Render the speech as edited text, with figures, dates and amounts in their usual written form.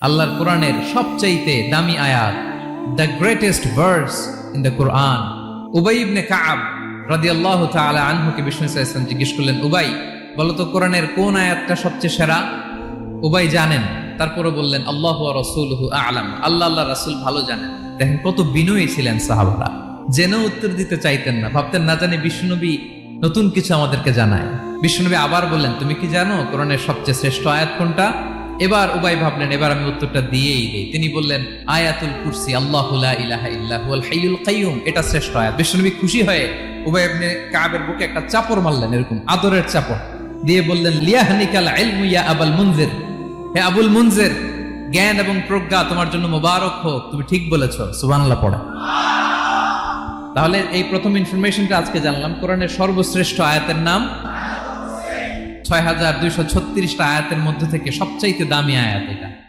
আল্লাহর কোরআনের সবচাইতে দামি আয়াত, the greatest verse in the Quran. উবাই ইবনে কাব রাদিয়াল্লাহু তাআলা আনহুকে বিষ্ণু সাল্লাল্লাহু আলাইহি ওয়াসাল্লাম জিজ্ঞেস করলেন, উবাই বলো তো কোরআনের কোন আয়াতটা সবচেয়ে সেরা? উবাই জানেন, তারপরে বললেন আল্লাহু ওয়া রাসূলুহু আ'লাম, আল্লাহ আল্লাহ রাসূল ভালো জানেন। দেখেন কত বিনয়ী ছিলেন সাহাবারা, জেনেও উত্তর দিতে চাইতেন না, ভাবতেন না জানি বিষ্ণুনবী নতুন কিছু আমাদেরকে জানায়। বিষ্ণুনবী আবার বললেন, তুমি কি জানো কোরআনের সবচেয়ে শ্রেষ্ঠ আয়াত কোনটা? এবার উবাই ভাবলেন এবার আমি উত্তরটা দিয়েই দেই। তিনি বললেন আয়াতুল কুরসি, আল্লাহু লা ইলাহা ইল্লা হুয়াল হাইয়ুল কাইয়ুম, এটা শ্রেষ্ঠ আয়াত। বিষ্ণুনবী খুশি হয়ে উবাই ইবনে কাবের বুকে একটা চাপড় মারলেন, এরকম আদরের চাপড় দিয়ে বললেন, লিয়াহনিকাল ইলমু ইয়া আবুল মুনজির, হে আবুল মুনজির, জ্ঞান এবং প্রজ্ঞা তোমার জন্য মোবারক হোক, তুমি ঠিক বলেছো। সুবহানাল্লাহ পড়ে। তাহলে এই প্রথম ইনফরমেশনটা আজকে জানলাম, কোরআনের সর্বশ্রেষ্ঠ আয়াতের নাম ৬,২৩৬টা আয়াতের মধ্যে থেকে সবচাইতে দামি আয়াত এটা।